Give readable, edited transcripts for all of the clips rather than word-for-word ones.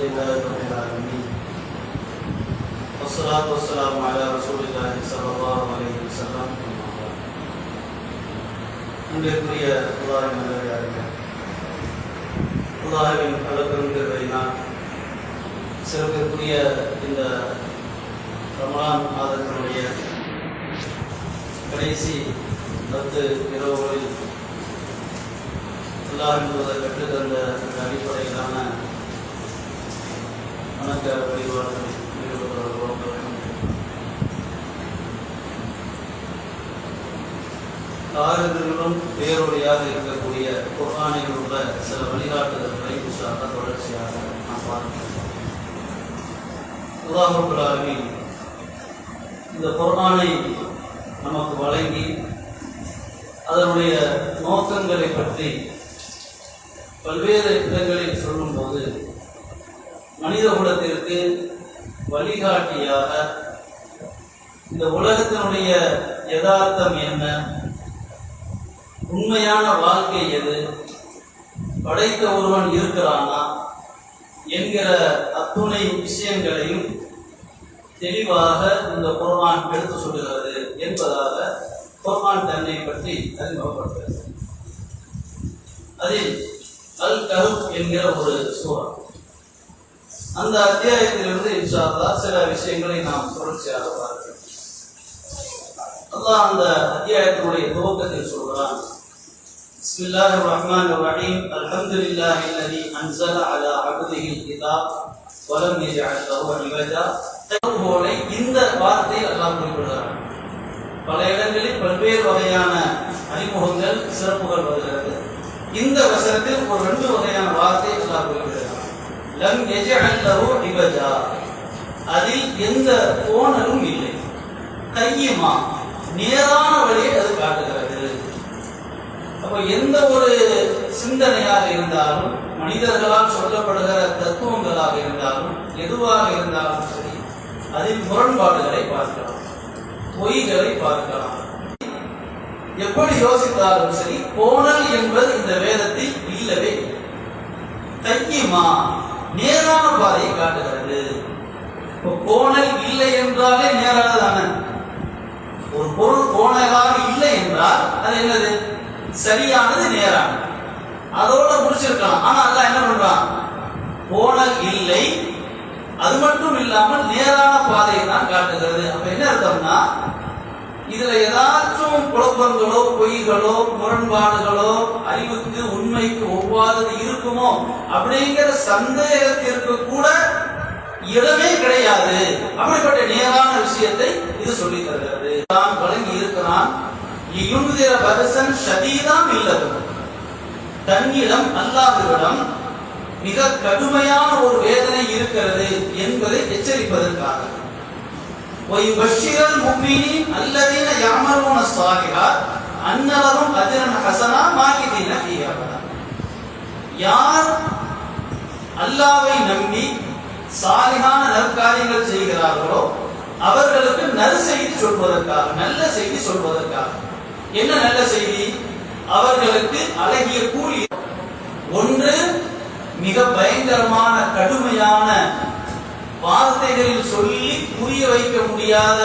لله رب العالمين والصلاة والسلام على رسول الله صلى الله عليه وسلم. அன்பிற்குரிய அல்லாஹ்வின் நல்லடியார்களே, அல்லாஹ்வின் அருட்கருணையினால் சிறப்பிற்குரிய இந்த ரமலான் மாதத்தினுடைய கடைசி 10 இரவுகளில் அல்லாஹ்வின் தூதர் கற்றுத்தந்த அந்த அடிப்படையிலான வணக்க வழிபாடுகள் ஈடுபடுவதோடு ஆறுதலும் வேறொழியாக இருக்கக்கூடிய குர்ஆனில் உள்ள சில வழிகாட்டுதல்களை இன்ஷாஅல்லாஹ் தொடர்ச்சியாக நாம் பார்க்கிறோம். அல்லாஹ் ரப்பல் ஆலமீன் இந்த குர்ஆனை நமக்கு வழங்கி அதனுடைய நோக்கங்களை பற்றி பல்வேறு இடங்களில் சொல்லும்போது மனித குலத்திற்கு வழிகாட்டியாக இந்த உலகத்தினுடைய யதார்த்தம் என்ன, உண்மையான வாழ்க்கை எது, படைத்த ஒருவன் இருக்கிறானா என்கிற அத்துணை விஷயங்களையும் தெளிவாக இந்த குர்ஆன் எடுத்து சொல்லுகிறது என்பதாக குர்ஆன் தன்னை பற்றி அறிமுகப்படுத்துகிறது. அதில் அல் கஹ்ஃப் என்கிற ஒரு சூரா, அந்த அத்தியாயத்திலிருந்து இன்ஷா அல்லாஹ் சில விஷயங்களை நாம் தொடர்ச்சியாக பார்க்கிறோம். அல்லாஹ் அந்த அத்தியாயத்தினுடைய துவக்கத்தில் சொல்கிறான், பிஸ்மில்லாஹிர் ரஹ்மானிர் ரஹீம், அல்ஹம்துலில்லாஹி அல்லதி அன்ஸல அலா அப்திஹில் கிதாப் வ லம் யஜஅல் லஹு இவஜா. இந்த வார்த்தை அல்லாஹ் குறிப்பிடுகிறான். பல இடங்களில் பல்வேறு வகையான அறிமுகங்கள் சிறப்புகள் வருகிறது. இந்த வசனத்தில் ஒரு 2 வகையான வார்த்தை அல்லாஹ் குறிப்பிடுகிறான். லம் யஜஅல் லஹு இவஜா, அதில் எந்த கோணலும் இல்லை. கையுமா, நேரான வழியை அது காட்டுகிறது. அப்போ எந்த ஒரு சிந்தனையாக இருந்தாலும், மனிதர்களால் சொல்லப்படுகிற தத்துவங்களாக இருந்தாலும், எதுவாக இருந்தாலும் சரி, அதில் முரண்பாடுகளை பார்க்கலாம், பொய்களை பார்க்கலாம். எப்படி யோசித்தாலும் சரி, கோணல் என்பது இந்த வேதத்தில் இல்லவே. கையுமா, நேரான பாதையை காட்டுகிறது. கோணல் இல்லை என்றாலே நேரானதான ஒரு பொருள் கோணலாக இல்லை என்றால் அது என்னது? சரியானது, நேரானது. அதோட முடிச்சிருக்கலாம். ஆனா அல்லாஹ் என்ன பண்றான்? கோணல் இல்லை, அது மட்டும் இல்லாமல் நேரான பாதையை தான் காட்டுகிறது. அப்ப என்ன அர்த்தம்னா, இதுல ஏதாச்சும் குழப்பங்களோ, பொய்களோ, முரண்பாடுகளோ, அறிவுக்கு உண்மைக்கு ஒவ்வாதது இருக்குமோ அப்படிங்கிற சந்தேகத்திற்கு கூட இடமே கிடையாது. அப்படிப்பட்ட நேரான விஷயத்தை இது சொல்லி தருகிறது. தான் வழங்கி இருக்கிறான். யுன்திர பர்சன் ஷதீதான் இல்லது, தன்னிடம் அல்லாஹ்விடம் மிக கடுமையான ஒரு வேதனை இருக்கிறது என்பதை எச்சரிப்பதற்காக. وَيُبَشِّرَ الْمُؤْمِنِينَ الَّذِينَ يَعْمَلُونَ الصَّالِحَاتِ أَنَّ لَهُمْ أَجْرًا حَسَنًا مَاكِثِينَ فِيهِ أَبَدًا. யார் அல்லாஹ்வை நம்பி சாலிஹான நற்காரியங்கள் செய்கிறார்களோ அவர்களுக்கு நற்செய்தி சொல்வதற்காக, நல்ல செய்தி சொல்வதற்காக. என்ன நல்ல செய்தி? அவர்களுக்கு அழகிய கூலி. ஒன்று, மிக பயங்கரமான கடுமையான வார்த்தைகளில் சொல்லி புரிய வைக்க முடியாத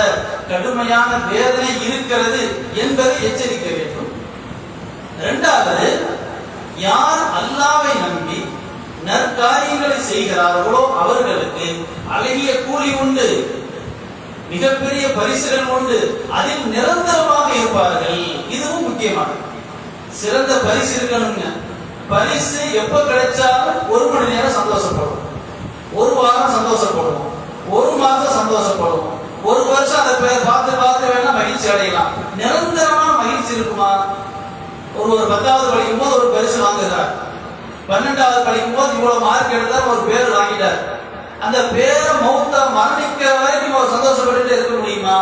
கடுமையான வேதனை இருக்கிறது என்பதை எச்சரிக்க வேண்டும். 2வது, யார் அல்லாஹ்வை நம்பி நற்காரியங்களை செய்கிறார்களோ அவர்களுக்கு அழகிய கூலி உண்டு, மிகப்பெரிய பரிசுகள் உண்டு, அதில் நிரந்தரமாக இருப்பார்கள். இதுவும் முக்கியமானது. சிறந்த பரிசு இருக்கணுங்க. பரிசு எப்ப கிடைச்சாலும் 1 மணி நேரம் சந்தோஷப்படுவோம், 1 வாரம் சந்தோஷப்படுவோம், 1 மாதம் சந்தோஷப்படுவோம், 1 வருஷம் அதை பார்த்து பார்த்து வேணா மகிழ்ச்சி அடையலாம். நிரந்தரமான மகிழ்ச்சி இருக்குமா? ஒரு 10வது படிக்கும் போது ஒரு பரிசு வாங்குகிறார், 12வது படிக்கும் போது இவ்வளவு மார்க் எடுத்தார், ஒரு பேர் வாங்கிட்டார். அந்த பேரை மௌத்த மரணிக்கிற வரைக்கும் அவர் சந்தோஷப்பட்டு இருக்க முடியுமா?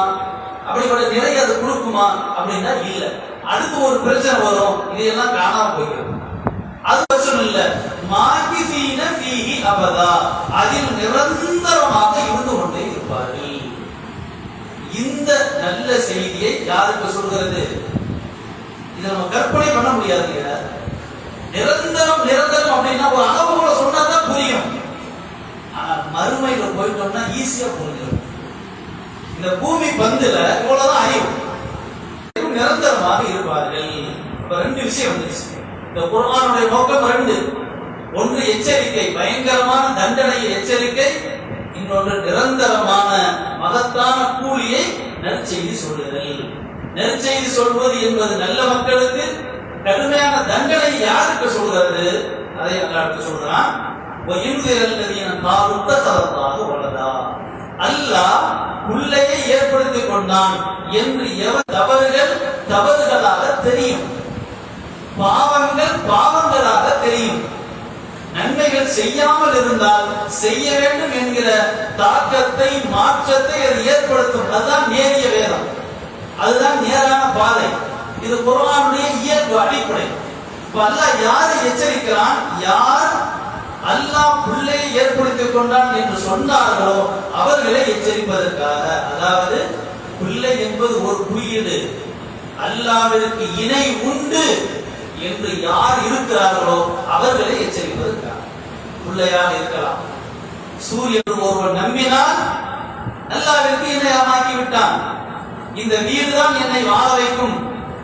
அப்படிப்பட்ட நிலை அது கொடுக்குமா? அப்படின்னா இல்ல. அதுக்கு ஒரு பிரச்சனை வரும், இதெல்லாம் காணாம போய்கிறது. அது பிரச்சனை இல்ல. மாகிஃபீன ஃபீஹி அபதா, அதில் நிரந்தரமாக இருந்து கொண்டே இருப்பார்கள். இந்த நல்ல செய்தியை யாருக்கு சொல்கிறது? இதை நம்ம கற்பனை பண்ண முடியாது. நிரந்தரம் நிரந்தரம் அப்படின்னா ஒரு அளவுகளை சொன்னா தான் புரியும். போயிட்டோம்னா ஈஸியா புரிஞ்சிடும். இந்த பூமி பந்துல இவ்வளவுதான் அறிவு, நிரந்தரமாக இருப்பார்கள். இப்ப ரெண்டு விஷயம் வந்துச்சு. இந்த குர்ஆனுடைய நோக்கம் ரெண்டு. ஒன்று எச்சரிக்கை, பயங்கரமான தண்டனை எச்சரிக்கை. இன்னொன்று நிரந்தரமான மகத்தான கூலியை நற்செய்தி சொல்லுதல். நற்செய்தி சொல்வது என்பது நல்ல மக்களுக்கு, கடுமையான தண்டனை யாருக்கு சொல்கிறது அதை அல்லாஹ் சொல்றான். அல்லாஹ் உள்ளேயே ஏற்படுத்திக் கொண்டான் என்று எவர் தவறுகளாக தெரியும், பாவங்கள் பாவங்களாக தெரியும், நன்மைகள் செய்யாமல் இருந்தால் செய்ய வேண்டும் என்கிற தாக்கத்தை மாற்றத்தை அது ஏற்படுத்தும். அதுதான் நேரிய வேதம், அதுதான் நேரான பாதை. இது குர்ஆனுடைய இயல்பு அடிப்படை. அல்லாஹ் யாரை எச்சரிக்கிறான்? யார் அல்லாஹ் புள்ளையை ஏற்படுத்திக் கொண்டான் என்று சொன்னார்களோ அவர்களை எச்சரிப்பதற்காக. அதாவது புள்ளை என்பது ஒரு குறியீடு. அல்லாஹ்விற்கு இணை உண்டு என்று யார் இருக்கிறார்களோ அவர்களை எச்சரிப்பதற்காக. பிள்ளையாக இருக்கலாம். சூரியன் ஒருவன் நம்பினால் அல்லாஹ்விற்கு இணையாக்கி விட்டான். இந்த வீடு தான் என்னை வாழ வைக்கும்,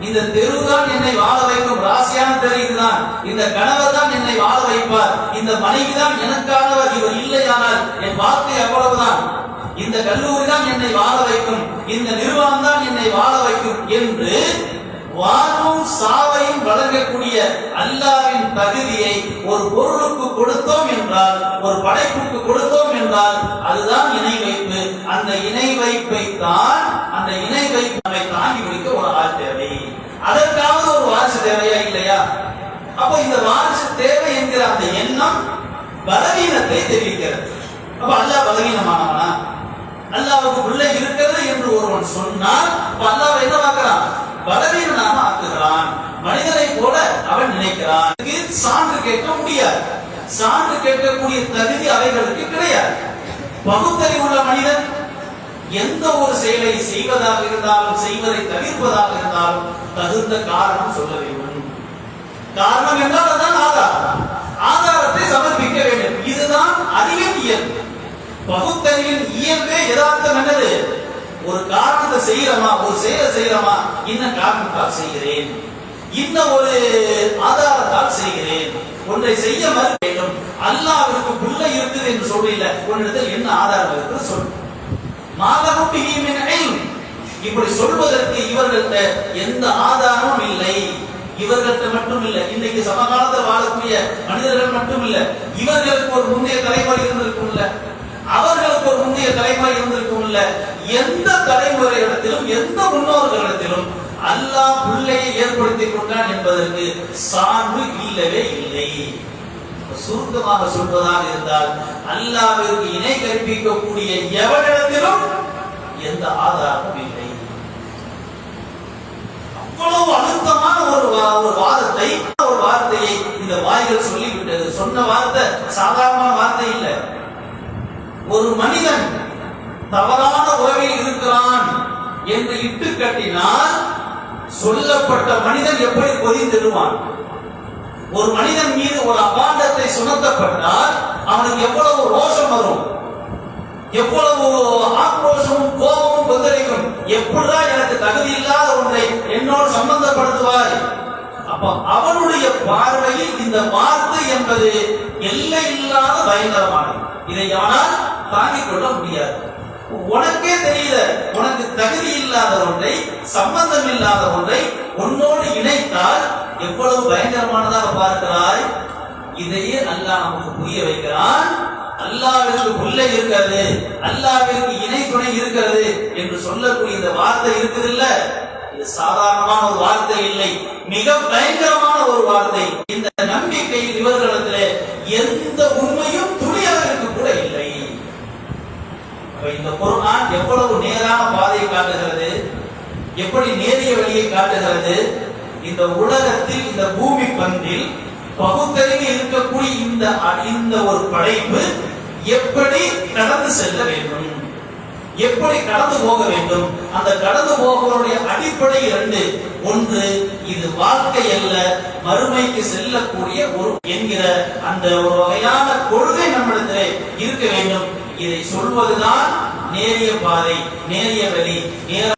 இந்த தெரு தான் என்னை வாழ வைக்கும், ராசியான தெரியுதுதான், இந்த கணவர் தான் என்னை வாழ வைப்பார், இந்த மனைவி தான் எனக்கானவர், இவர் இல்லையானால் என் வாழ்க்கை அவ்வளவுதான், இந்த கல்லூரி தான் என்னை வாழ வைக்கும், இந்த நிறுவனம் தான் என்னை வாழ வைக்கும் என்று வாழும் சாவையும் வழங்கக்கூடிய அல்லாஹ்வின் தகுதியை ஒரு பொருளுக்கு கொடுத்தோம் என்றால், ஒரு படைப்புக்கு கொடுத்தோம் என்றால் அதுதான் இணை வைப்பு. அந்த இணை வைப்பை தான், அந்த இணை வைப்பை தாங்கி பிடிக்க ஒரு ஆள் தேவை. அதற்காவது ஒரு வாரிசு தேவையா இல்லையா? அப்ப இந்த வாரிசு தேவை என்கிற அந்த எண்ணம் பலவீனத்தை தெரிவிக்கிறது. அப்ப அல்லாஹ் பலவீனமானவனா? அல்லாஹ்வுக்கு பிள்ளை இருக்கிறது என்று ஒருவன் சொன்னால் அல்லாஹ் என்ன பார்க்கிறான்? பலவீனனாக ஆக்குகிறான். மனிதனை போல அவன் நினைக்கிறான். சான்று கேட்க முடியாது, சான்று கேட்கக்கூடிய தகுதி அவைகளுக்கு கிடையாது. பகுத்தறிவுள்ள மனிதன் எந்த ஒரு செயலை செய்வதாக இருந்தாலும், செய்வதை தவிர்ப்பதாக இருந்தாலும் தகுந்த காரணம் சொல்ல வேண்டும். காரணம் என்றால் அதுதான் ஆதாரம். ஆதாரத்தை சமர்ப்பிக்க வேண்டும். இதுதான் அறிவின் இயல்பு. பகுத்தறிவின் இயல்பே யதார்த்தம் என்னது? ஒரு காரணத்தை செய்யறமா, ஒரு செயலை செய்யறமா, இன்ன காரணத்தால் செய்கிறேன், இன்ன ஒரு ஆதாரத்தால் செய்கிறேன். ஒன்றை செய்ய மறு வேண்டும். அல்லாஹ்விற்கு பிள்ளை இருக்குது என்று சொல்லல, உன்னிடத்தில் என்ன ஆதாரம் இருக்கு சொல். மாலஹும் பிஹி மின் இல்ம். இப்படி சொல்வதற்கு இவர்கள்ட்ட எந்த ஆதாரமும் இல்லை. இவர்கள்ட்ட மட்டும் இல்லை, இன்னைக்கு சமகாலத்தில் வாழக்கூடிய மனிதர்கள் மட்டும் இல்லை, இவர்களுக்கு ஒரு முந்தைய தலைமுறை இருந்திருக்கும் இல்ல, அவர்களுக்கு ஒரு முந்தைய தலைமுறை இருந்திருக்கும் இல்ல, எந்த தலைமுறையிடத்திலும் எந்த முன்னோர்களிடத்திலும் அல்லாஹ் பிள்ளையை ஏற்படுத்திக் கொண்டான் என்பதற்கு சான்று இல்லவே இல்லை. சுருக்கமாக சொல்வதாக இருந்தால் அல்லாஹ்விற்கு இணை கற்பிக்கக்கூடிய எவரிடத்திலும் எந்த ஆதாரமும் இல்லை. அவ்வளவு அழுத்தமான ஒரு வாதத்தை, ஒரு வார்த்தையை இந்த வாய்கள் சொல்லிவிட்டது. சொன்ன வார்த்தை சாதாரண வார்த்தை இல்லை. ஒரு மனிதன் தவறான உறவில் இருக்கிறான் என்று இட்டு கட்டினால் சொல்லப்பட்ட மனிதன் எப்படி கொதித்திடுவான்? ஒரு மனிதன் மீது ஒரு அபாண்டத்தை சுமத்தப்பட்டால் அவனுக்கு எவ்வளவு ரோஷம் வரும், எவ்வளவு ஆக்ரோஷமும் கோபமும் கொந்தளிக்கும். எப்படிதான் எனக்கு தகுதி இல்லாத ஒன்றை என்னோடு சம்பந்தப்படுத்துவாய்? அப்ப அவனுடைய பார்வையில் இந்த வார்த்தை என்பது எல்லை இல்லாத பயங்கரமானது. இதை அவனால் தாங்கிக் கொள்ள முடியாது. உனக்கே தெரியல, உனக்கு தகுதி இல்லாத ஒன்றை, சம்பந்தம் இல்லாத ஒன்றை உன்னோடு இணைத்தால் எவ்வளவு பயங்கரமானதாக பார்க்கிறாய். இதையே அல்லாஹ் நமக்கு புரிய வைக்கிறான். அல்லாஹ்விற்கு பிள்ளை இருக்கிறது, அல்லாஹ்விற்கு இணை துணை இருக்கிறது என்று சொல்லக்கூடிய இந்த வார்த்தை இருக்குது இல்ல, இது சாதாரணமான ஒரு வார்த்தை இல்லை, மிக பயங்கரமான ஒரு வார்த்தை. இந்த நம்பிக்கையில் இவர்களிடத்திலே எந்த உண்மையும் துணியவர்களுக்கு கூட இல்லை. இந்த குர்ஆன் எவ்வளவு நேரான பாதையை காட்டுகிறது, எப்படி நேரிய வழியை காட்டுகிறது. இந்த உலகத்தில், இந்த பூமி பந்தில் பகுத்தறிவு இருக்கக்கூடிய இந்த ஒரு படைப்பு எப்படி கடந்து செல்ல வேண்டும், எப்படி கடந்து போக வேண்டும். அந்த கடந்து போகவருடைய அடிப்படை இரண்டு. ஒன்று, இது வாழ்க்கை அல்ல, மறுமைக்கு செல்லக்கூடிய ஒரு என்கிற அந்த ஒரு வகையான கொள்கை நம்மிடத்திலே இருக்க வேண்டும். இதை சொல்வதுதான் நேரிய பாதை, நேரிய வழி, நேரான